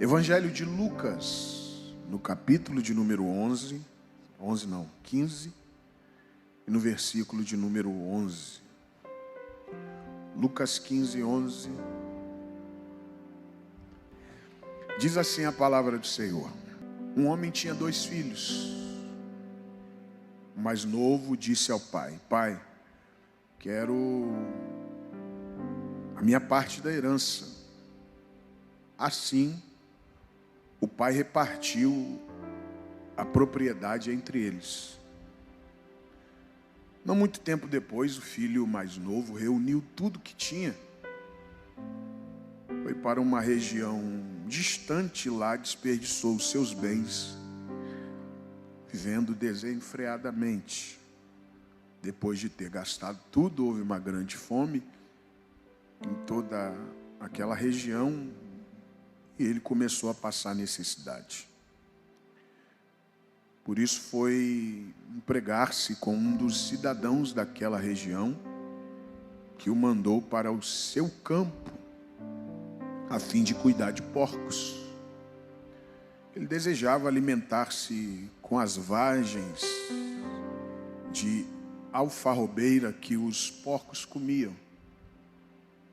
Evangelho de Lucas, no capítulo de número 15, e no versículo de número 11. Lucas 15, 11. Diz assim a palavra do Senhor: um homem tinha 2 filhos. O mais novo disse ao pai: pai, quero a minha parte da herança. Assim, o pai repartiu a propriedade entre eles. Não muito tempo depois, o filho mais novo reuniu tudo que tinha. Foi para uma região distante lá, desperdiçou os seus bens, vivendo desenfreadamente. Depois de ter gastado tudo, houve uma grande fome em toda aquela região e ele começou a passar necessidade. Por isso foi empregar-se com um dos cidadãos daquela região, que o mandou para o seu campo, a fim de cuidar de porcos. Ele desejava alimentar-se com as vagens de alfarrobeira que os porcos comiam,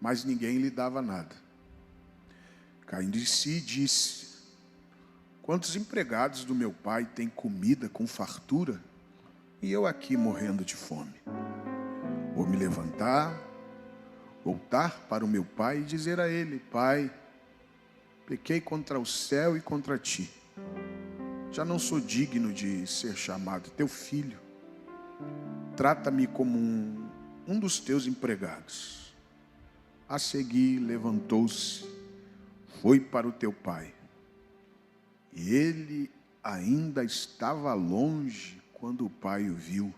mas ninguém lhe dava nada. Caindo em si, disse: quantos empregados do meu pai têm comida com fartura, e eu aqui morrendo de fome? Vou me levantar, voltar para o meu pai e dizer a ele: pai, pequei contra o céu e contra ti. Já não sou digno de ser chamado teu filho. Trata-me como um dos teus empregados. A seguir, levantou-se, foi para o teu pai. E ele ainda estava longe quando o pai o viu,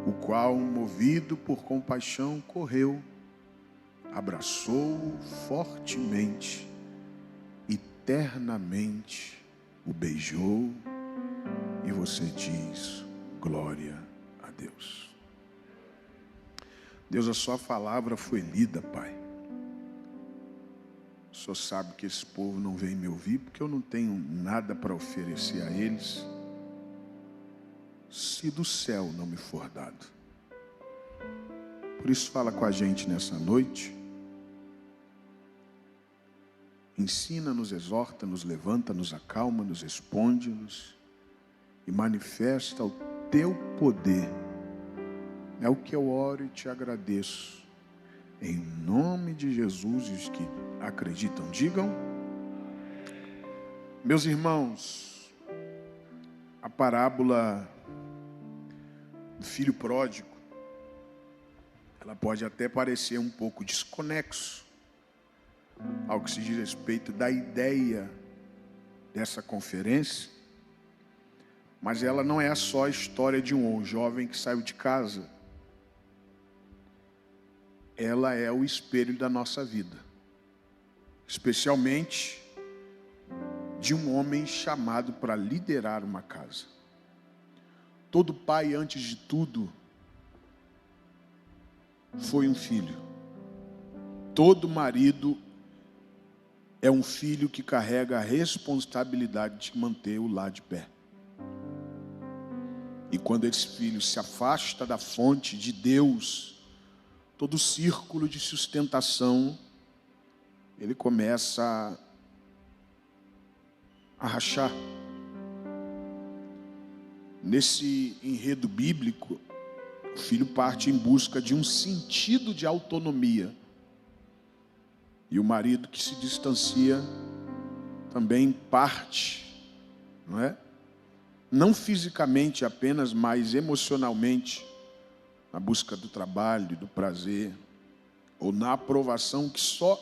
o qual, movido por compaixão, correu, abraçou-o fortemente e ternamente o beijou. E você diz: glória a Deus. Deus, a sua palavra foi lida, Pai. O Senhor sabe que esse povo não vem me ouvir, porque eu não tenho nada para oferecer a eles, se do céu não me for dado. Por isso fala com a gente nessa noite. Ensina, nos exorta, nos levanta, nos acalma, nos responde-nos e manifesta o teu poder. É o que eu oro e te agradeço. Em nome de Jesus, e os que acreditam, digam. Meus irmãos, a parábola do filho pródigo, ela pode até parecer um pouco desconexo ao que se diz respeito da ideia dessa conferência, mas ela não é só a história de um jovem que saiu de casa. Ela é o espelho da nossa vida, especialmente de um homem chamado para liderar uma casa. Todo pai, antes de tudo, foi um filho. Todo marido é um filho que carrega a responsabilidade de manter o lar de pé. E quando esse filho se afasta da fonte de Deus, todo o círculo de sustentação, ele começa a rachar. Nesse enredo bíblico, o filho parte em busca de um sentido de autonomia. E o marido que se distancia também parte, não é? Não fisicamente apenas, mas emocionalmente, na busca do trabalho, do prazer, ou na aprovação que só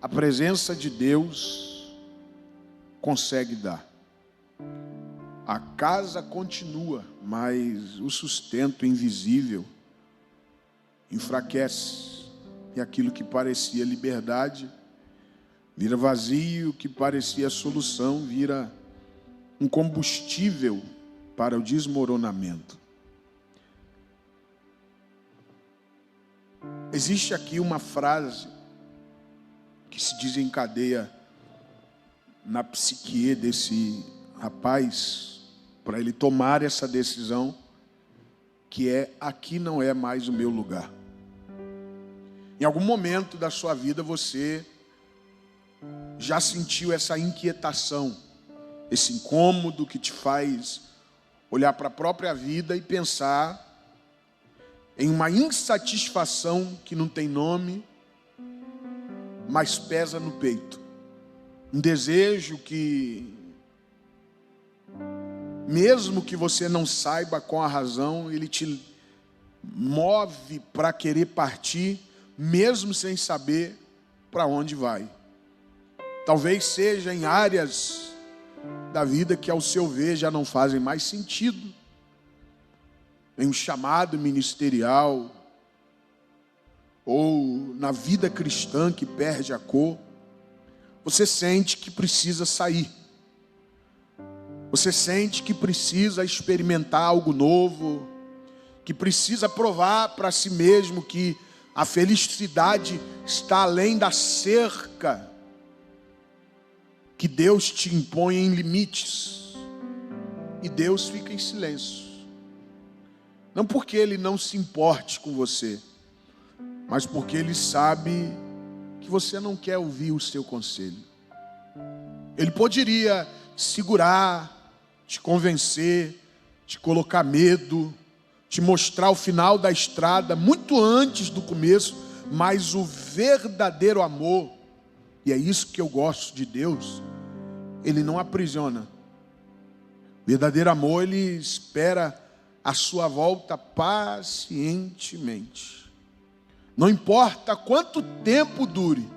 a presença de Deus consegue dar. A casa continua, mas o sustento invisível enfraquece, e aquilo que parecia liberdade vira vazio, o que parecia solução vira um combustível para o desmoronamento. Existe aqui uma frase que se desencadeia na psique desse rapaz, para ele tomar essa decisão, que é: aqui não é mais o meu lugar. Em algum momento da sua vida você já sentiu essa inquietação, esse incômodo que te faz olhar para a própria vida e pensar em uma insatisfação que não tem nome, mas pesa no peito. Um desejo que, mesmo que você não saiba com a razão, ele te move para querer partir, mesmo sem saber para onde vai. Talvez seja em áreas da vida que, ao seu ver, já não fazem mais sentido. Em um chamado ministerial, ou na vida cristã que perde a cor. Você sente que precisa sair. Você sente que precisa experimentar algo novo, que precisa provar para si mesmo que a felicidade está além da cerca que Deus te impõe em limites. E Deus fica em silêncio. Não porque Ele não se importe com você, mas porque Ele sabe que você não quer ouvir o seu conselho. Ele poderia segurar, te convencer, te colocar medo, te mostrar o final da estrada muito antes do começo, mas o verdadeiro amor, e é isso que eu gosto de Deus, Ele não aprisiona. O verdadeiro amor, Ele espera a sua volta pacientemente. Não importa quanto tempo dure,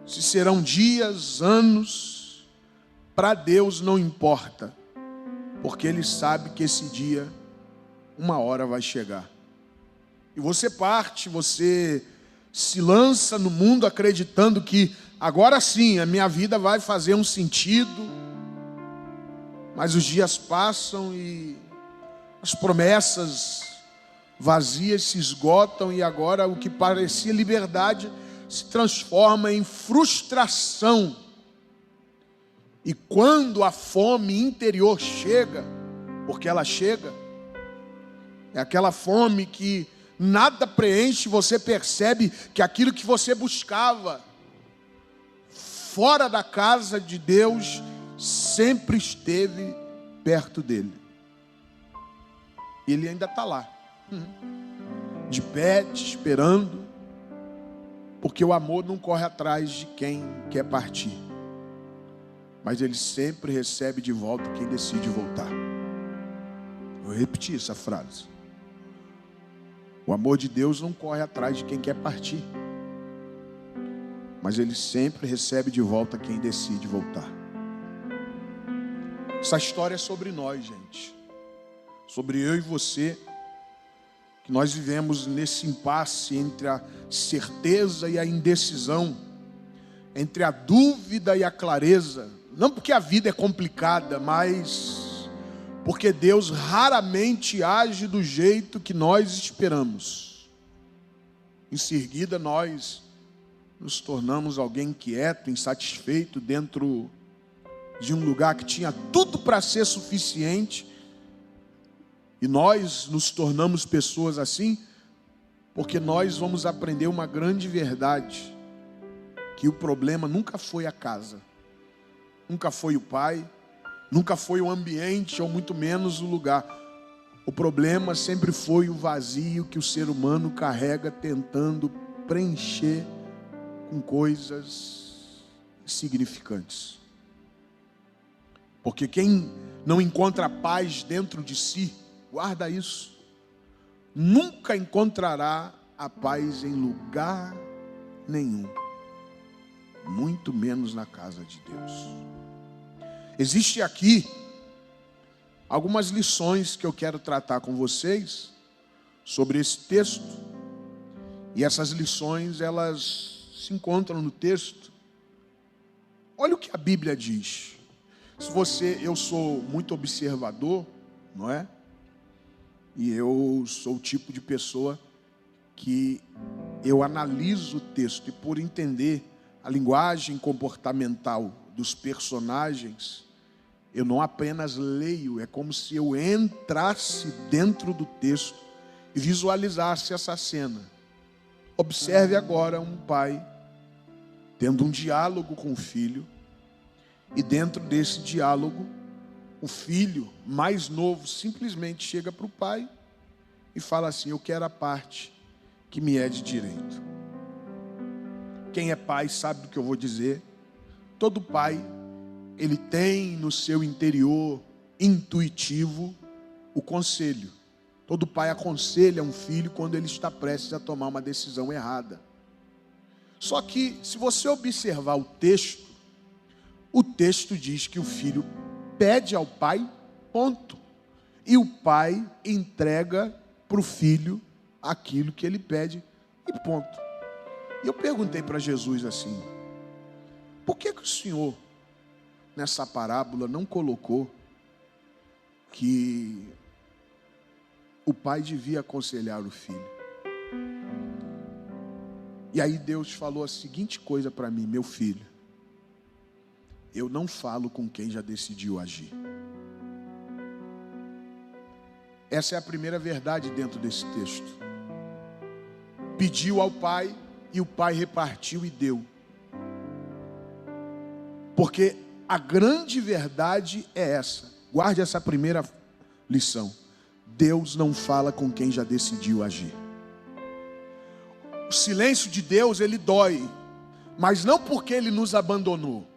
se serão dias, anos, para Deus não importa, porque Ele sabe que esse dia, uma hora vai chegar. E você parte, você se lança no mundo acreditando que agora sim a minha vida vai fazer um sentido, mas os dias passam e as promessas vazias se esgotam, e agora o que parecia liberdade se transforma em frustração. E quando a fome interior chega, porque ela chega, é aquela fome que nada preenche, você percebe que aquilo que você buscava fora da casa de Deus sempre esteve perto dele. Ele ainda está lá, de pé, te esperando, porque o amor não corre atrás de quem quer partir, mas ele sempre recebe de volta quem decide voltar. Vou repetir essa frase. O amor de Deus não corre atrás de quem quer partir, mas ele sempre recebe de volta quem decide voltar. Essa história é sobre nós, gente. Sobre eu e você, que nós vivemos nesse impasse entre a certeza e a indecisão, entre a dúvida e a clareza. Não porque a vida é complicada, mas porque Deus raramente age do jeito que nós esperamos. Em seguida, nós nos tornamos alguém inquieto, insatisfeito, dentro de um lugar que tinha tudo para ser suficiente. E nós nos tornamos pessoas assim, porque nós vamos aprender uma grande verdade, que o problema nunca foi a casa, nunca foi o pai, nunca foi o ambiente, ou muito menos o lugar. O problema sempre foi o vazio que o ser humano carrega, tentando preencher com coisas insignificantes. Porque quem não encontra paz dentro de si, guarda isso, nunca encontrará a paz em lugar nenhum, muito menos na casa de Deus. Existe aqui algumas lições que eu quero tratar com vocês sobre esse texto, e essas lições, elas se encontram no texto. Olha o que a Bíblia diz. Eu sou muito observador, não é? E eu sou o tipo de pessoa que eu analiso o texto, e por entender a linguagem comportamental dos personagens, eu não apenas leio, é como se eu entrasse dentro do texto e visualizasse essa cena. Observe agora um pai tendo um diálogo com o filho, e dentro desse diálogo, o filho mais novo simplesmente chega para o pai e fala assim: eu quero a parte que me é de direito. Quem é pai sabe do que eu vou dizer. Todo pai, ele tem no seu interior intuitivo o conselho. Todo pai aconselha um filho quando ele está prestes a tomar uma decisão errada. Só que, se você observar o texto diz que o filho pede ao pai, ponto. E o pai entrega para o filho aquilo que ele pede, e ponto. E eu perguntei para Jesus assim: por que o Senhor, nessa parábola, não colocou que o pai devia aconselhar o filho? E aí Deus falou a seguinte coisa para mim: meu filho, eu não falo com quem já decidiu agir. Essa é a primeira verdade dentro desse texto. Pediu ao pai e o pai repartiu e deu. Porque a grande verdade é essa. Guarde essa primeira lição. Deus não fala com quem já decidiu agir. O silêncio de Deus, ele dói, mas não porque ele nos abandonou,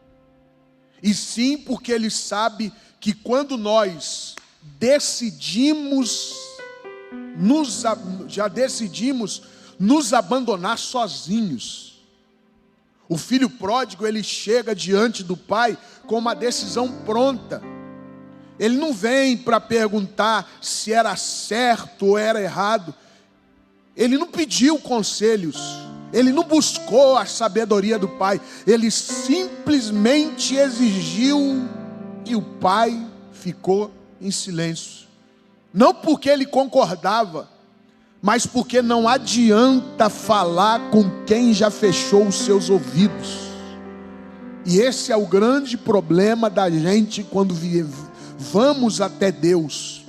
e sim porque ele sabe que quando nós decidimos nos abandonar sozinhos. O filho pródigo, ele chega diante do pai com uma decisão pronta. Ele não vem para perguntar se era certo ou era errado. Ele não pediu conselhos. Ele não buscou a sabedoria do pai. Ele simplesmente exigiu e o pai ficou em silêncio. Não porque ele concordava, mas porque não adianta falar com quem já fechou os seus ouvidos. E esse é o grande problema da gente quando vamos até Deus.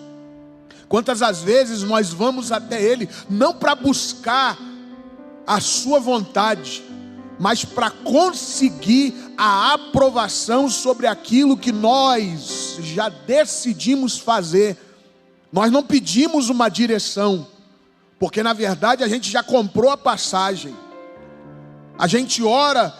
Quantas as vezes nós vamos até Ele, não para buscar a sua vontade, mas para conseguir a aprovação sobre aquilo que nós já decidimos fazer. Nós não pedimos uma direção, porque na verdade a gente já comprou a passagem. A gente ora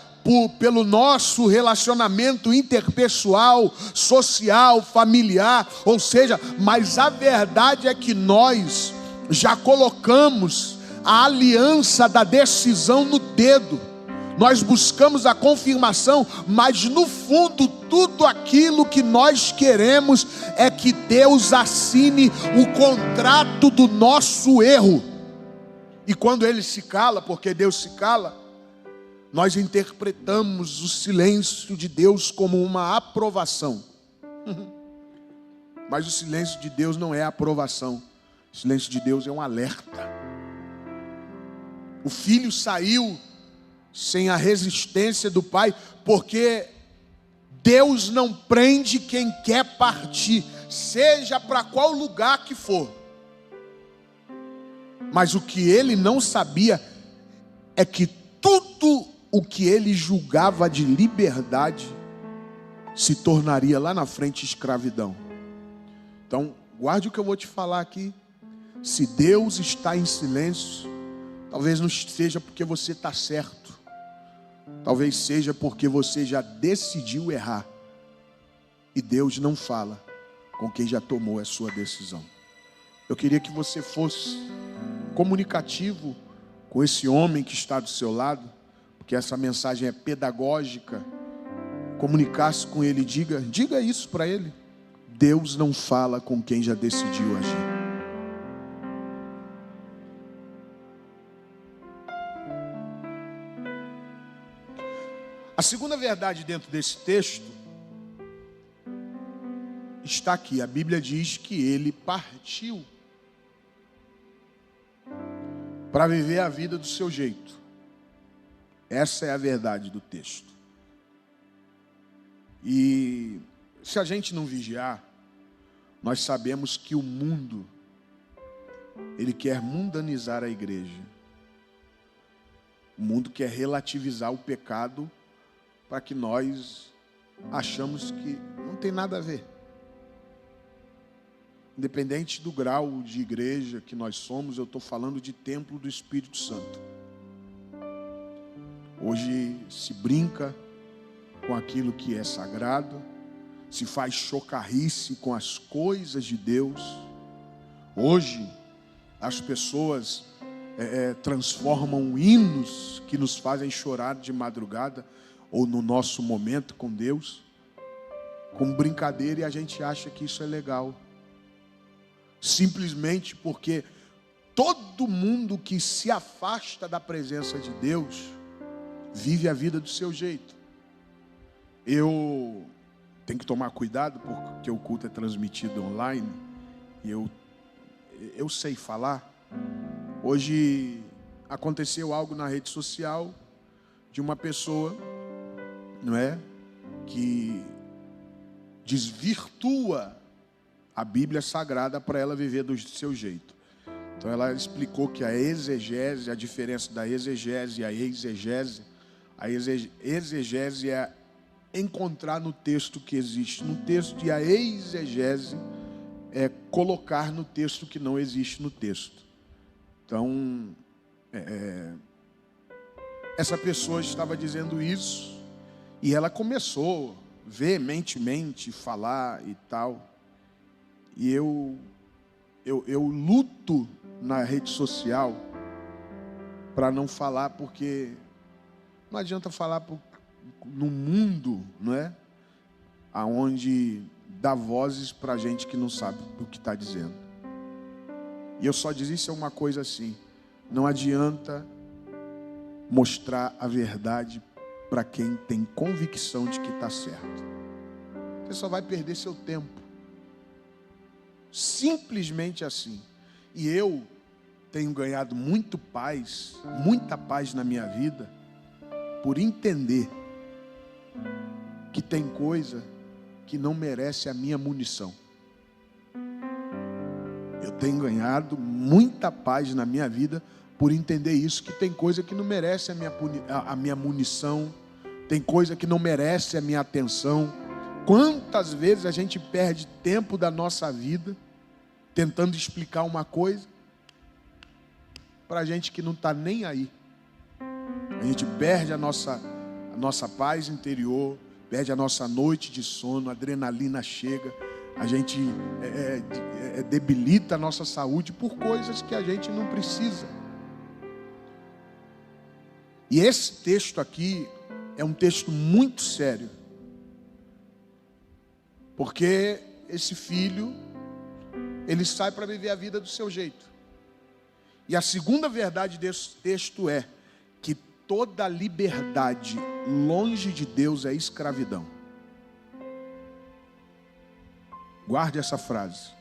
pelo nosso relacionamento interpessoal, social, familiar, ou seja, mas a verdade é que nós já colocamos a aliança da decisão no dedo. Nós buscamos a confirmação, mas no fundo tudo aquilo que nós queremos é que Deus assine o contrato do nosso erro. E quando Ele se cala, porque Deus se cala, nós interpretamos o silêncio de Deus como uma aprovação. Mas o silêncio de Deus não é aprovação. O silêncio de Deus é um alerta. O filho saiu sem a resistência do pai, porque Deus não prende quem quer partir, seja para qual lugar que for. Mas o que ele não sabia é que tudo o que ele julgava de liberdade se tornaria lá na frente escravidão. Então, guarde o que eu vou te falar aqui. Se Deus está em silêncio, talvez não seja porque você está certo. Talvez seja porque você já decidiu errar. E Deus não fala com quem já tomou a sua decisão. Eu queria que você fosse comunicativo com esse homem que está do seu lado, porque essa mensagem é pedagógica. Comunicasse com ele, diga isso para ele. Deus não fala com quem já decidiu agir. A segunda verdade dentro desse texto está aqui. A Bíblia diz que ele partiu para viver a vida do seu jeito. Essa é a verdade do texto. E se a gente não vigiar, nós sabemos que o mundo, ele quer mundanizar a igreja. O mundo quer relativizar o pecado para que nós achamos que não tem nada a ver. Independente do grau de igreja que nós somos, eu estou falando de templo do Espírito Santo. Hoje se brinca com aquilo que é sagrado, se faz chocarrice com as coisas de Deus. Hoje as pessoas transformam hinos que nos fazem chorar de madrugada ou no nosso momento com Deus, com brincadeira, e a gente acha que isso é legal. Simplesmente porque todo mundo que se afasta da presença de Deus vive a vida do seu jeito. Eu tenho que tomar cuidado porque o culto é transmitido online e eu sei falar. Hoje aconteceu algo na rede social de uma pessoa, não é, que desvirtua a Bíblia Sagrada para ela viver do seu jeito. Então ela explicou que a exegese, a diferença da exegese e a exegese. A exegese é encontrar no texto que existe no texto, e a exegese é colocar no texto que não existe no texto. Então, essa pessoa estava dizendo isso, e ela começou veementemente a falar e tal. E eu luto na rede social para não falar, porque não adianta falar no mundo, não é? Aonde dá vozes para gente que não sabe o que está dizendo. E eu só disse uma coisa assim: não adianta mostrar a verdade para quem tem convicção de que está certo. Você só vai perder seu tempo. Simplesmente assim. E eu tenho ganhado muita paz na minha vida, por entender que tem coisa que não merece a minha munição. Eu tenho ganhado muita paz na minha vida por entender isso, que tem coisa que não merece a minha munição, tem coisa que não merece a minha atenção. Quantas vezes a gente perde tempo da nossa vida tentando explicar uma coisa para gente que não está nem aí. A gente perde a nossa paz interior, perde a nossa noite de sono, a adrenalina chega, a gente debilita a nossa saúde por coisas que a gente não precisa. E esse texto aqui é um texto muito sério, porque esse filho, ele sai para viver a vida do seu jeito. E a segunda verdade desse texto é que toda liberdade longe de Deus é escravidão. Guarde essa frase.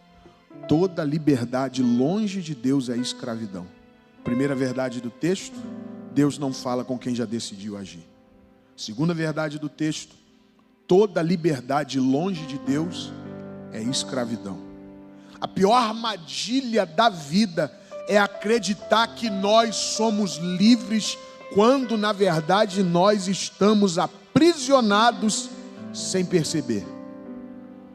Toda liberdade longe de Deus é escravidão. Primeira verdade do texto: Deus não fala com quem já decidiu agir. Segunda verdade do texto: toda liberdade longe de Deus é escravidão. A pior armadilha da vida é acreditar que nós somos livres, quando na verdade nós estamos aprisionados sem perceber.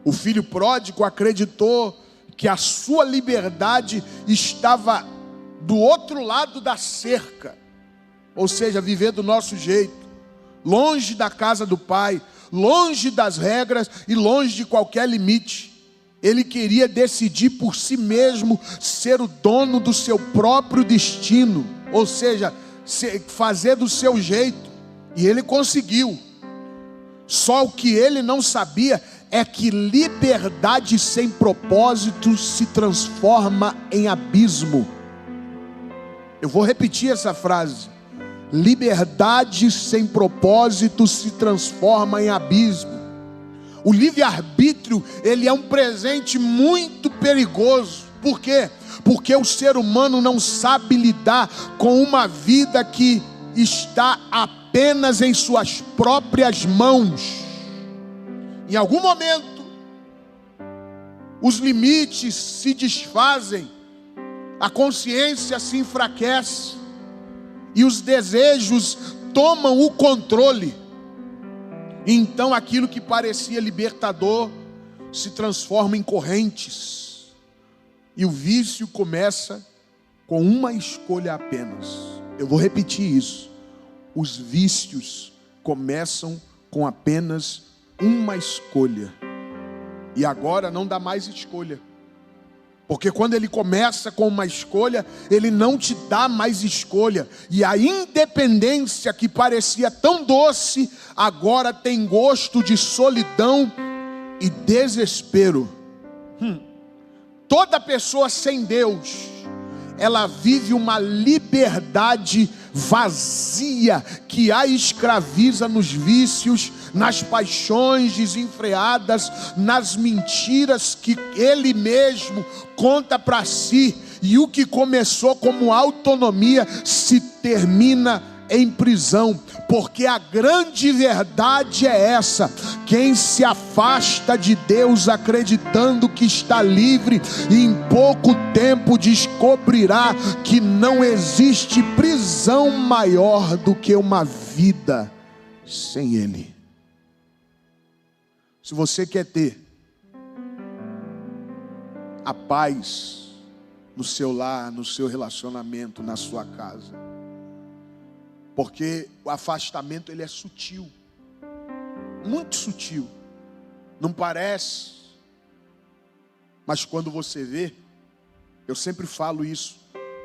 O filho pródigo acreditou que a sua liberdade estava do outro lado da cerca, ou seja, viver do nosso jeito, longe da casa do pai, longe das regras e longe de qualquer limite. Ele queria decidir por si mesmo, ser o dono do seu próprio destino, ou seja, fazer do seu jeito. E ele conseguiu. Só o que ele não sabia é que liberdade sem propósito se transforma em abismo. Eu vou repetir essa frase. Liberdade sem propósito se transforma em abismo. O livre-arbítrio, ele é um presente muito perigoso. Por quê? Porque o ser humano não sabe lidar com uma vida que está apenas em suas próprias mãos. Em algum momento, os limites se desfazem, a consciência se enfraquece e os desejos tomam o controle. Então aquilo que parecia libertador se transforma em correntes. E o vício começa com uma escolha apenas. Eu vou repetir isso. Os vícios começam com apenas uma escolha. E agora não dá mais escolha. Porque quando ele começa com uma escolha, ele não te dá mais escolha. E a independência que parecia tão doce, agora tem gosto de solidão e desespero. Toda pessoa sem Deus, ela vive uma liberdade vazia que a escraviza nos vícios, nas paixões desenfreadas, nas mentiras que ele mesmo conta para si. E o que começou como autonomia se termina em prisão, porque a grande verdade é essa: quem se afasta de Deus acreditando que está livre, em pouco tempo descobrirá que não existe prisão maior do que uma vida sem Ele. Se você quer ter a paz no seu lar, no seu relacionamento, na sua casa, porque o afastamento ele é sutil, muito sutil, não parece, mas quando você vê, eu sempre falo isso,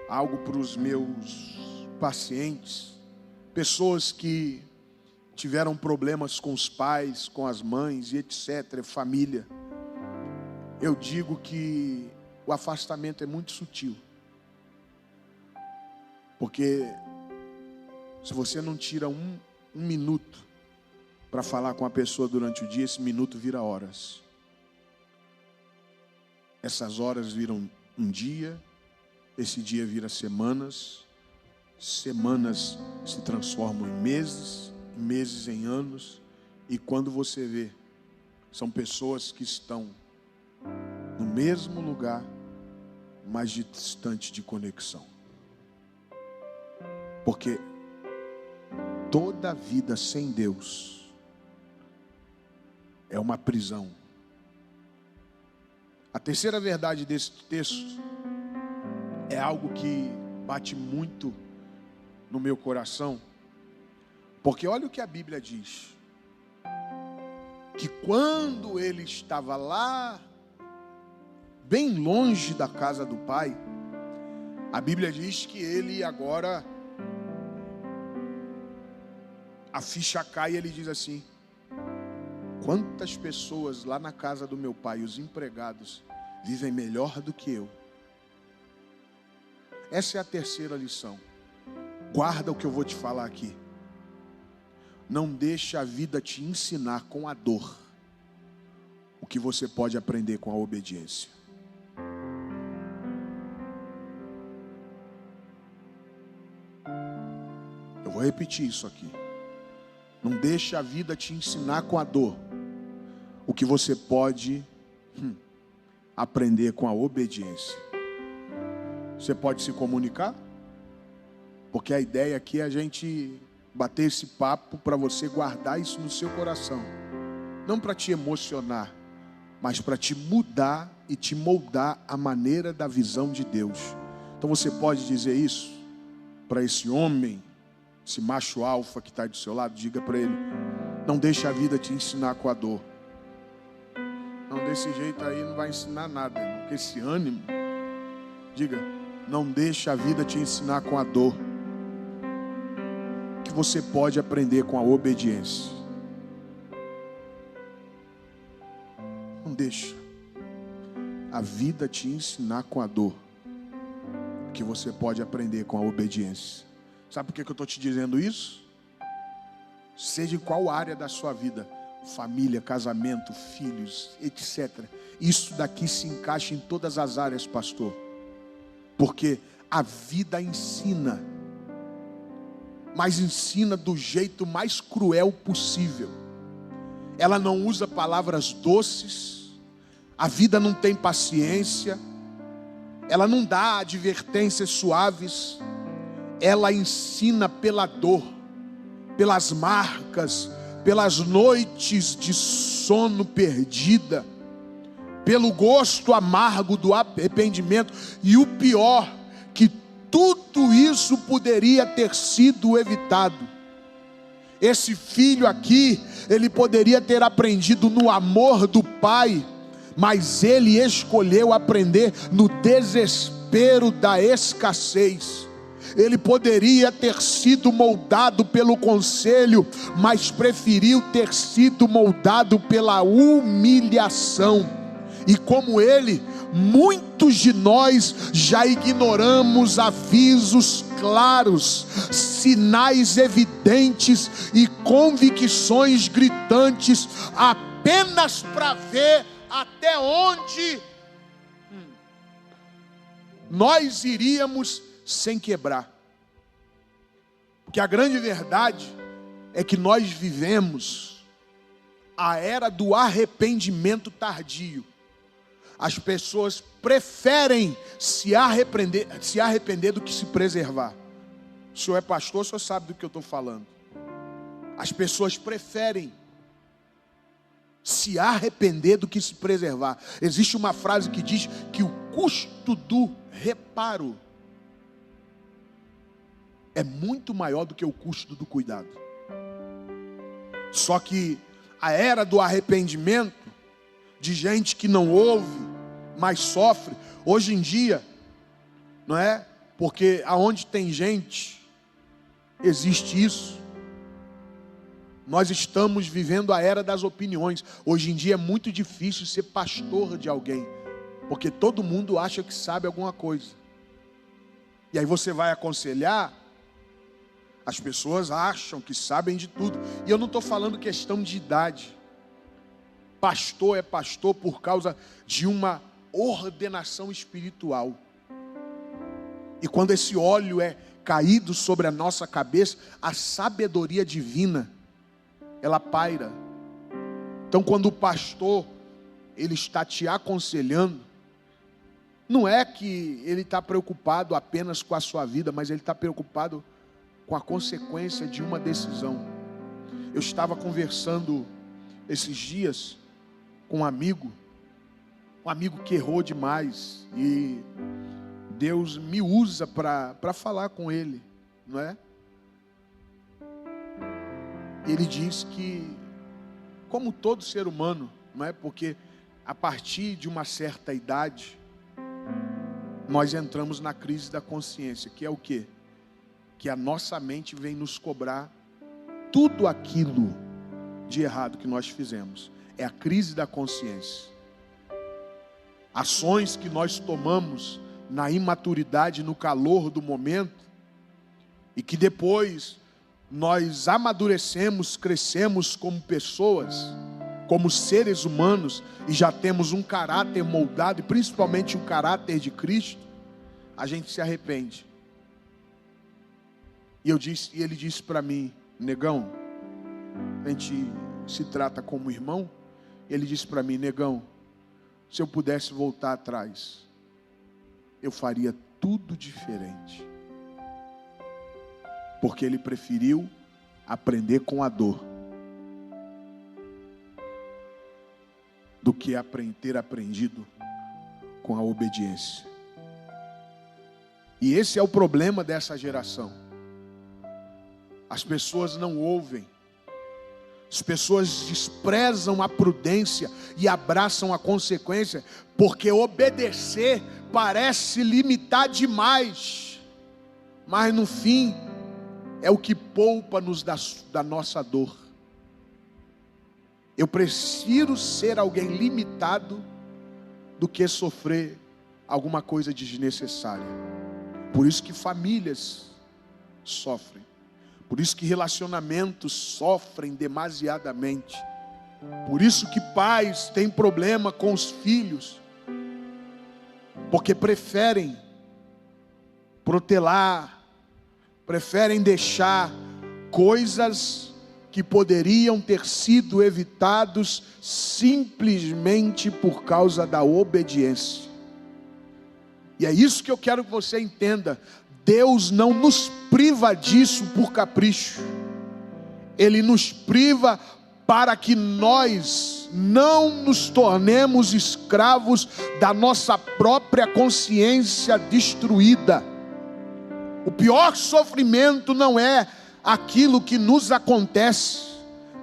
algo para os meus pacientes, pessoas que tiveram problemas com os pais, com as mães e etc, família, eu digo que o afastamento é muito sutil, porque se você não tira um minuto para falar com a pessoa durante o dia, esse minuto vira horas. Essas horas viram um dia, esse dia vira semanas, semanas se transformam em meses, meses em anos, e quando você vê, são pessoas que estão no mesmo lugar, mas distante de conexão. Porque toda vida sem Deus é uma prisão. A terceira verdade desse texto é algo que bate muito no meu coração, porque olha o que a Bíblia diz, que quando ele estava lá, bem longe da casa do pai, a Bíblia diz que ele agora, a ficha cai e ele diz assim: quantas pessoas lá na casa do meu pai, os empregados, vivem melhor do que eu. Essa é a terceira lição. Guarda o que eu vou te falar aqui. Não deixe a vida te ensinar com a dor o que você pode aprender com a obediência. Eu vou repetir isso aqui. Não deixe a vida te ensinar com a dor o que você pode aprender com a obediência. Você pode se comunicar? Porque a ideia aqui é a gente bater esse papo para você guardar isso no seu coração. Não para te emocionar, mas para te mudar e te moldar a maneira da visão de Deus. Então você pode dizer isso para esse homem, esse macho alfa que está do seu lado, diga para ele: não deixe a vida te ensinar com a dor. Não, desse jeito aí não vai ensinar nada, irmão. Porque esse ânimo, diga, não deixe a vida te ensinar com a dor. Que você pode aprender com a obediência. Não deixa a vida te ensinar com a dor. Que você pode aprender com a obediência. Sabe por que eu estou te dizendo isso? Seja em qual área da sua vida, família, casamento, filhos, etc. Isso daqui se encaixa em todas as áreas, pastor. Porque a vida ensina, mas ensina do jeito mais cruel possível. ela não usa palavras doces, a vida não tem paciência, ela não dá advertências suaves, ela ensina pela dor, pelas marcas, pelas noites de sono perdida, pelo gosto amargo do arrependimento. E o pior, que tudo isso poderia ter sido evitado. Esse filho aqui, ele poderia ter aprendido no amor do pai, mas ele escolheu aprender no desespero da escassez. Ele poderia ter sido moldado pelo conselho, mas preferiu ter sido moldado pela humilhação. E como ele, muitos de nós já ignoramos avisos claros, sinais evidentes e convicções gritantes, apenas para ver até onde nós iríamos sem quebrar. Porque a grande verdade é que nós vivemos a era do arrependimento tardio. As pessoas preferem se arrepender do que se preservar. O senhor é pastor, o senhor sabe do que eu estou falando. As pessoas preferem se arrepender do que se preservar. Existe uma frase que diz que o custo do reparo é muito maior do que o custo do cuidado. Só que a era do arrependimento, de gente que não ouve, mas sofre, hoje em dia, não é? Porque aonde tem gente, existe isso. Nós estamos vivendo a era das opiniões. Hoje em dia é muito difícil ser pastor de alguém, porque todo mundo acha que sabe alguma coisa. E aí você vai aconselhar, as pessoas acham que sabem de tudo. E eu não estou falando questão de idade. Pastor é pastor por causa de uma ordenação espiritual. E quando esse óleo é caído sobre a nossa cabeça, a sabedoria divina, ela paira. Então quando o pastor, ele está te aconselhando, não é que ele está preocupado apenas com a sua vida, mas ele está preocupado com a consequência de uma decisão. Eu estava conversando esses dias com um amigo que errou demais, e Deus me usa para falar com ele, não é? Ele diz que, como todo ser humano, não é? Porque a partir de uma certa idade, nós entramos na crise da consciência, que é o quê? Que a nossa mente vem nos cobrar tudo aquilo de errado que nós fizemos. É a crise da consciência. Ações que nós tomamos na imaturidade, no calor do momento, e que depois nós amadurecemos, crescemos como pessoas, como seres humanos, e já temos um caráter moldado, e principalmente o caráter de Cristo, a gente se arrepende. E ele disse para mim: negão, a gente se trata como irmão. Ele disse para mim: negão, se eu pudesse voltar atrás, eu faria tudo diferente. Porque ele preferiu aprender com a dor do que ter aprendido com a obediência. E esse é o problema dessa geração. As pessoas não ouvem. As pessoas desprezam a prudência e abraçam a consequência, porque obedecer parece limitar demais, mas no fim é o que poupa-nos da nossa dor. Eu prefiro ser alguém limitado do que sofrer alguma coisa desnecessária. Por isso que famílias sofrem. Por isso que relacionamentos sofrem demasiadamente. Por isso que pais têm problema com os filhos, porque preferem protelar, preferem deixar coisas que poderiam ter sido evitados simplesmente por causa da obediência. E é isso que eu quero que você entenda. Deus não nos priva disso por capricho. Ele nos priva para que nós não nos tornemos escravos da nossa própria consciência destruída. O pior sofrimento não é aquilo que nos acontece,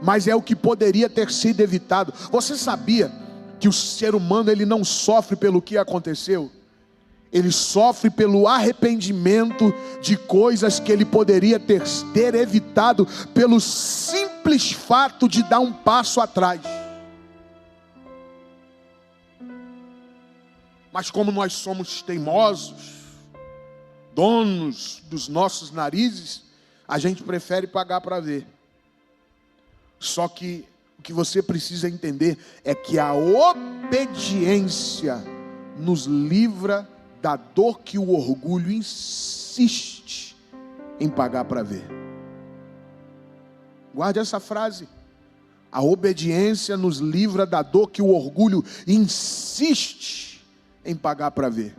mas é o que poderia ter sido evitado. Você sabia que o ser humano ele não sofre pelo que aconteceu? Ele sofre pelo arrependimento de coisas que ele poderia ter evitado pelo simples fato de dar um passo atrás. Mas como nós somos teimosos, donos dos nossos narizes, a gente prefere pagar para ver. Só que o que você precisa entender é que a obediência nos livra da dor que o orgulho insiste em pagar para ver. Guarde essa frase. A obediência nos livra da dor que o orgulho insiste em pagar para ver.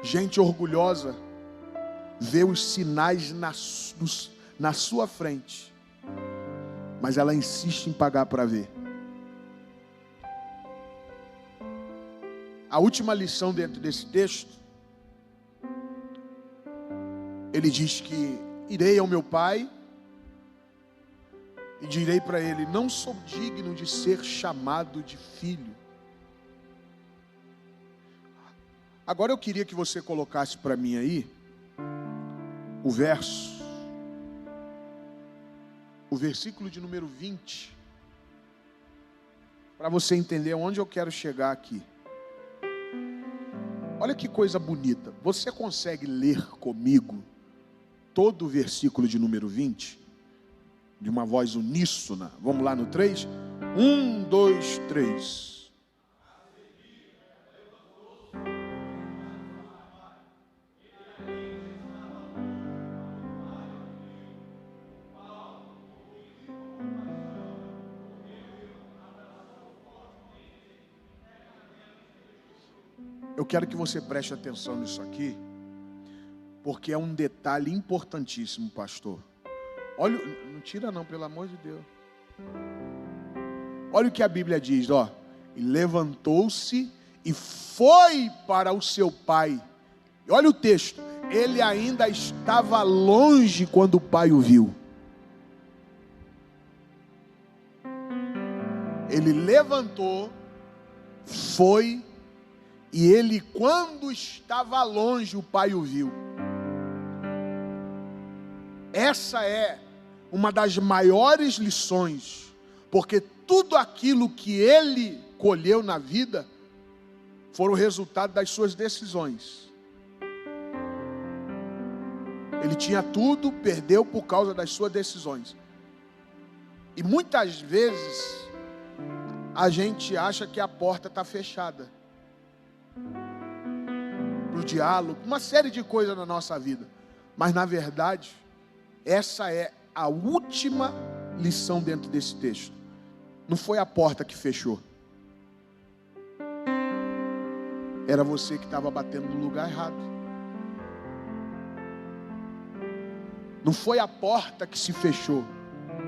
Gente orgulhosa vê os sinais na sua frente, mas ela insiste em pagar para ver. A última lição dentro desse texto, ele diz que irei ao meu pai e direi para ele: não sou digno de ser chamado de filho. Agora eu queria que você colocasse para mim aí o versículo de número 20, para você entender onde eu quero chegar aqui. Olha que coisa bonita. Você consegue ler comigo todo o versículo de número 20? De uma voz uníssona. Vamos lá no 3? 1, 2, 3. Eu quero que você preste atenção nisso aqui, porque é um detalhe importantíssimo, pastor. Olha, não tira não, pelo amor de Deus. Olha o que a Bíblia diz, ó. E levantou-se e foi para o seu pai. Olha o texto. Ele ainda estava longe quando o pai o viu. Ele levantou, foi, e ele, quando estava longe, o pai o viu. Essa é uma das maiores lições, porque tudo aquilo que ele colheu na vida foram o resultado das suas decisões. Ele tinha tudo, perdeu por causa das suas decisões. E muitas vezes a gente acha que a porta está fechada para o diálogo, uma série de coisas na nossa vida. Mas na verdade, essa é a última lição dentro desse texto. Não foi a porta que fechou. Era você que estava batendo no lugar errado. Não foi a porta que se fechou.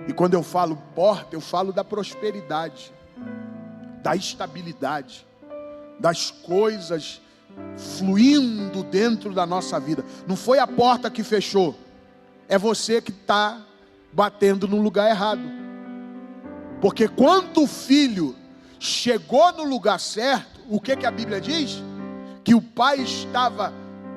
E quando eu falo porta, eu falo da prosperidade, da estabilidade, das coisas fluindo dentro da nossa vida. Não foi a porta que fechou. É você que está batendo no lugar errado. Porque quando o filho chegou no lugar certo, o que a Bíblia diz? Que o pai estava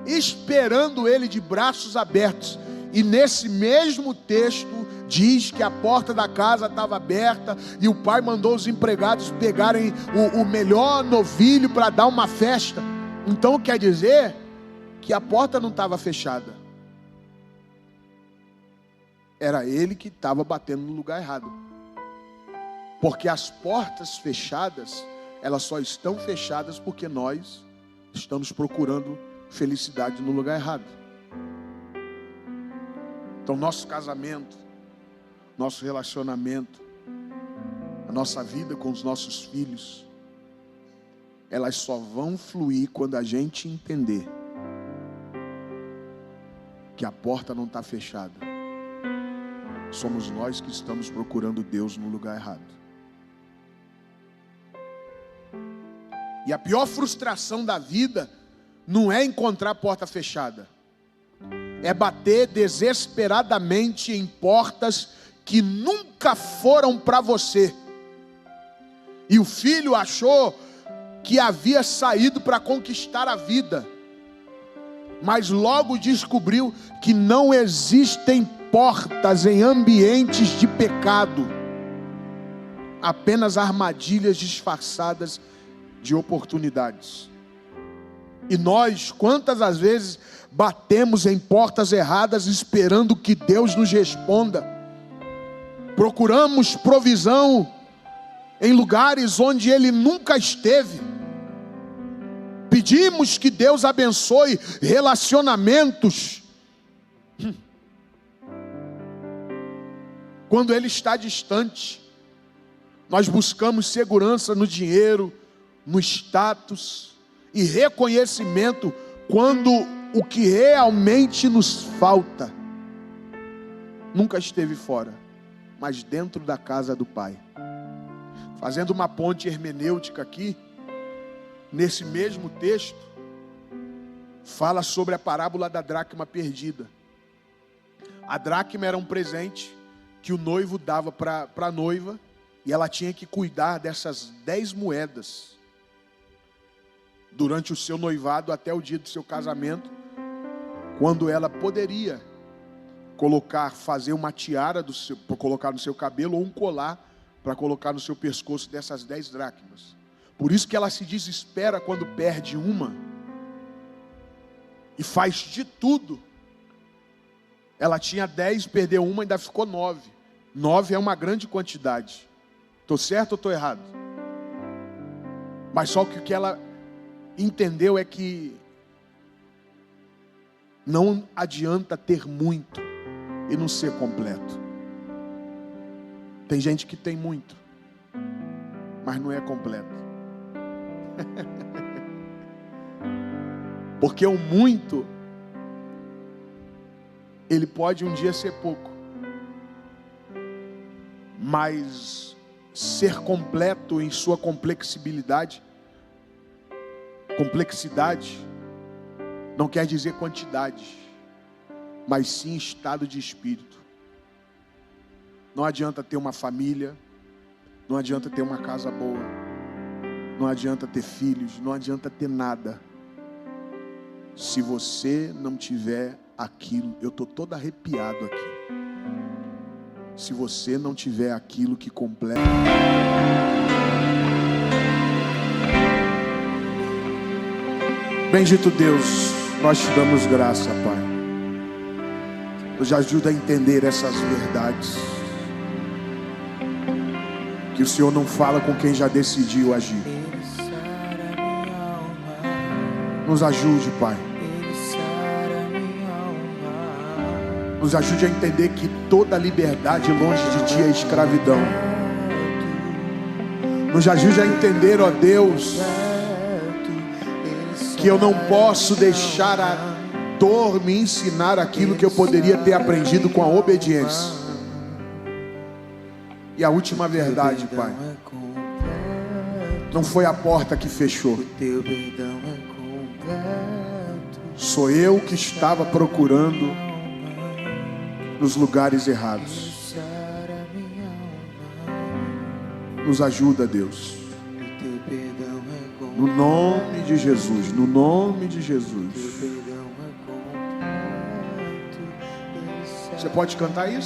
esperando ele de braços abertos. E nesse mesmo texto diz que a porta da casa estava aberta e o pai mandou os empregados pegarem o melhor novilho para dar uma festa. Então quer dizer que a porta não estava fechada. Era ele que estava batendo no lugar errado. Porque as portas fechadas, elas só estão fechadas porque nós estamos procurando felicidade no lugar errado. Então nosso casamento, nosso relacionamento, a nossa vida com os nossos filhos, elas só vão fluir quando a gente entender que a porta não está fechada. Somos nós que estamos procurando Deus no lugar errado. E a pior frustração da vida não é encontrar a porta fechada, é bater desesperadamente em portas que nunca foram para você. E o filho achou que havia saído para conquistar a vida, mas logo descobriu que não existem portas em ambientes de pecado, apenas armadilhas disfarçadas de oportunidades. E nós, quantas as vezes batemos em portas erradas esperando que Deus nos responda? Procuramos provisão em lugares onde Ele nunca esteve. Pedimos que Deus abençoe relacionamentos quando Ele está distante. Nós buscamos segurança no dinheiro, no status e reconhecimento quando o que realmente nos falta nunca esteve fora, mas dentro da casa do Pai. Fazendo uma ponte hermenêutica aqui, nesse mesmo texto, fala sobre a parábola da dracma perdida. A dracma era um presente que o noivo dava para a noiva, e ela tinha que cuidar dessas 10 moedas durante o seu noivado até o dia do seu casamento, quando ela poderia fazer uma tiara para colocar no seu cabelo, ou um colar para colocar no seu pescoço dessas 10 dracmas. Por isso que ela se desespera quando perde uma, e faz de tudo. Ela tinha 10, perdeu uma, ainda ficou 9. 9 é uma grande quantidade. Estou certo ou estou errado? Mas só que o que ela entendeu é que não adianta ter muito e não ser completo. Tem gente que tem muito, mas não é completo. Porque o muito, ele pode um dia ser pouco, mas ser completo em sua complexidade não quer dizer quantidade, mas sim estado de espírito. Não adianta ter uma família, não adianta ter uma casa boa, não adianta ter filhos, não adianta ter nada, se você não tiver aquilo. Eu estou todo arrepiado aqui. Se você não tiver aquilo que completa. Bendito Deus, nós te damos graça, Pai. Nos ajuda a entender essas verdades, que o Senhor não fala com quem já decidiu agir. Nos ajude, Pai. Nos ajude a entender que toda liberdade longe de Ti é escravidão. Nos ajude a entender, ó Deus, que eu não posso deixar a dor me ensinar aquilo que eu poderia ter aprendido com a obediência. E a última verdade, Pai, não foi a porta que fechou. Sou eu que estava procurando nos lugares errados. Nos ajuda, Deus. No nome de Jesus, no nome de Jesus. Você pode cantar isso?